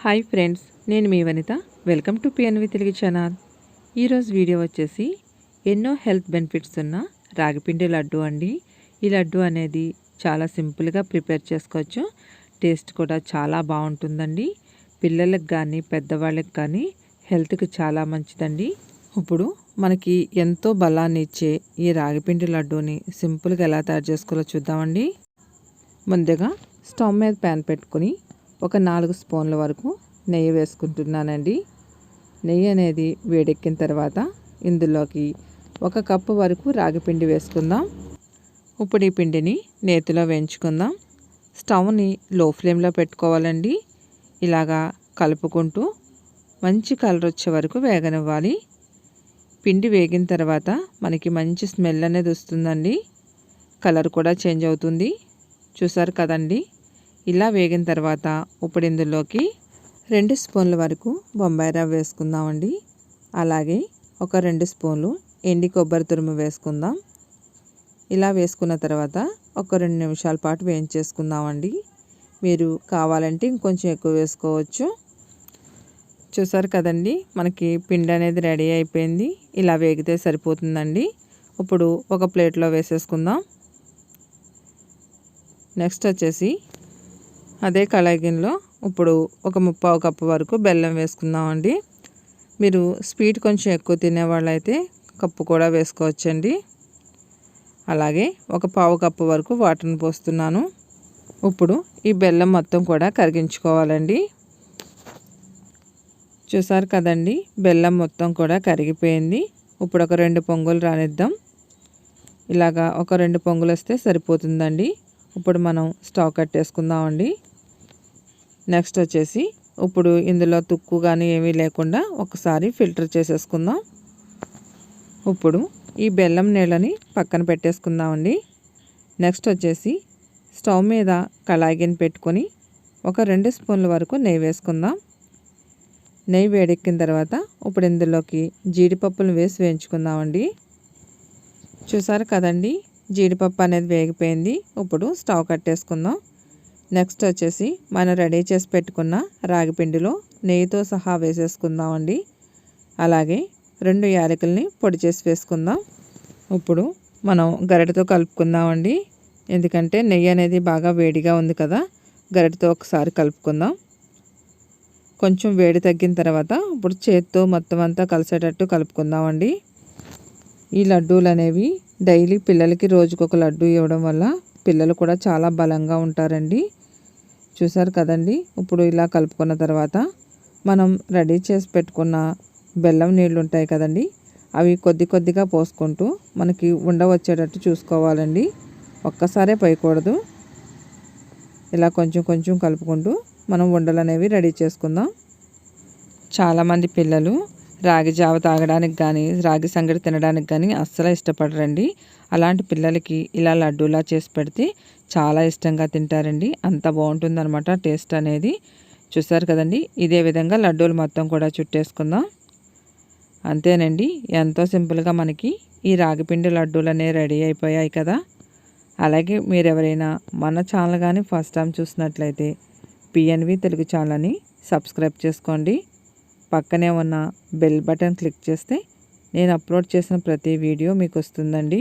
Hi friends, నేను మీ Vanitha. Welcome to PNV Telugu Channel. ఈరోజు వీడియో వచ్చేసి ఎన్నో హెల్త్ బెనిఫిట్స్ ఉన్న రాగి పిండి లడ్డు అండి. ఈ లడ్డు అనేది చాలా సింపుల్గా ప్రిపేర్ చేసుకోవచ్చు. టేస్ట్ కూడా చాలా బాగుంటుందండి. పిల్లలకు కానీ పెద్దవాళ్ళకి కానీ హెల్త్కి చాలా మంచిదండి. ఇప్పుడు మనకి ఎంతో బలాన్ని ఇచ్చే ఈ రాగి పిండి లడ్డూని సింపుల్గా ఎలా తయారు చేసుకోవాలో చూద్దామండి. ముందుగా స్టవ్ మీద ప్యాన్ పెట్టుకొని ఒక 4 స్పూన్ల వరకు నెయ్యి వేసుకుంటున్నానండి. నెయ్యి అనేది వేడెక్కిన తర్వాత ఇందులోకి 1 కప్పు వరకు రాగి పిండి వేసుకుందాం. ఇప్పుడు ఈ పిండిని నేతిలో వేయించుకుందాం. స్టవ్ని లో ఫ్లేమ్లో పెట్టుకోవాలండి. ఇలాగా కలుపుకుంటూ మంచి కలర్ వచ్చే వరకు వేగనివ్వాలి. పిండి వేగిన తర్వాత మనకి మంచి స్మెల్ అనేది వస్తుందండి. కలర్ కూడా చేంజ్ అవుతుంది. చూసారు కదండి. ఇలా వేగిన తర్వాత ఇప్పుడు ఇందులోకి 2 స్పూన్ల వరకు బొంబాయి రవ్వ వేసుకుందామండి. అలాగే ఒక 2 స్పూన్లు ఎండి కొబ్బరి తురుము వేసుకుందాం. ఇలా వేసుకున్న తర్వాత ఒక 2 నిమిషాల పాటు వేయించేసుకుందామండి. మీరు కావాలంటే ఇంకొంచెం ఎక్కువ వేసుకోవచ్చు. చూసారు కదండి, మనకి పిండి అనేది రెడీ అయిపోయింది. ఇలా వేగితే సరిపోతుందండి. ఇప్పుడు ఒక ప్లేట్లో వేసేసుకుందాం. నెక్స్ట్ వచ్చేసి అదే కళాయి గిన్నెలో ఇప్పుడు ఒక 3/4 కప్పు వరకు బెల్లం వేసుకుందామండి. మీరు స్వీట్ కొంచెం ఎక్కువ తినేవాళ్ళైతే కప్పు కూడా వేసుకోవచ్చండి. అలాగే ఒక 1/4 కప్పు వరకు వాటర్ని పోస్తున్నాను. ఇప్పుడు ఈ బెల్లం మొత్తం కూడా కరిగించుకోవాలండి. చూసారు కదండి, బెల్లం మొత్తం కూడా కరిగిపోయింది. ఇప్పుడు ఒక 2 పొంగులు రానిద్దాం. ఇలాగా ఒక 2 పొంగులు వస్తే సరిపోతుందండి. ఇప్పుడు మనం స్టవ్ కట్టేసుకుందామండి. నెక్స్ట్ వచ్చేసి ఇప్పుడు ఇందులో తుక్కు కానీ ఏమీ లేకుండా ఒకసారి ఫిల్టర్ చేసేసుకుందాం. ఇప్పుడు ఈ బెల్లం నీళ్ళని పక్కన పెట్టేసుకుందామండి. నెక్స్ట్ వచ్చేసి స్టవ్ మీద కళాయి గిన్నె పెట్టుకొని ఒక 2 స్పూన్ల వరకు నెయ్యి వేసుకుందాం. నెయ్యి వేడెక్కిన తర్వాత ఇప్పుడు ఇందులోకి జీడిపప్పులను వేసి వేయించుకుందామండి. చూసారు కదండి, జీడిపప్పు అనేది వేగిపోయింది. ఇప్పుడు స్టవ్ కట్టేసుకుందాం. నెక్స్ట్ వచ్చేసి మనం రెడీ చేసి పెట్టుకున్న రాగి పిండిలో నెయ్యితో సహా వేసేసుకుందామండి. అలాగే 2 యాలకుల్ని పొడి చేసి వేసుకుందాం. ఇప్పుడు మనం గరిటెతో కలుపుకుందామండి. ఎందుకంటే నెయ్యి అనేది బాగా వేడిగా ఉంది కదా, గరిటెతో ఒకసారి కలుపుకుందాం. కొంచెం వేడి తగ్గిన తర్వాత ఇప్పుడు చేత్తో మొత్తం అంతా కలిసేటట్టు కలుపుకుందామండి. ఈ లడ్డూలు అనేవి డైలీ పిల్లలకి రోజుకొక లడ్డు ఇవ్వడం వల్ల పిల్లలు కూడా చాలా బలంగా ఉంటారండి. చూసారు కదండి, ఇప్పుడు ఇలా కలుపుకున్న తర్వాత మనం రెడీ చేసి పెట్టుకున్న బెల్లం నీళ్ళు ఉంటాయి కదండి, అవి కొద్ది కొద్దిగా పోసుకుంటూ మనకి ఉండ వచ్చేటట్టు చూసుకోవాలండి. ఒక్కసారే పోయకూడదు. ఇలా కొంచెం కొంచెం కలుపుకుంటూ మనం ఉండలు అనేవి రెడీ చేసుకుందాం. చాలామంది పిల్లలు రాగి జావ తాగడానికి కానీ రాగి సంగటి తినడానికి కానీ అస్సలు ఇష్టపడరండి. అలాంటి పిల్లలకి ఇలా లడ్డూలా చేసి పెడితే చాలా ఇష్టంగా తింటారండి. అంత బాగుంటుందన్నమాట టేస్ట్ అనేది. చూసారు కదండి, ఇదే విధంగా లడ్డూలు మొత్తం కూడా చుట్టేసుకుందాం. అంతేనండి, ఎంతో సింపుల్గా మనకి ఈ రాగిపిండి లడ్డూలు అనేవి రెడీ అయిపోయాయి కదా. అలాగే మీరు ఎవరైనా మన ఛానల్ కానీ ఫస్ట్ టైం చూసినట్లయితే PNV తెలుగు ఛానల్ని సబ్స్క్రైబ్ చేసుకోండి. పక్కనే ఉన్న బెల్ బటన్ క్లిక్ చేస్తే నేను అప్లోడ్ చేసిన ప్రతి వీడియో మీకు వస్తుందండి.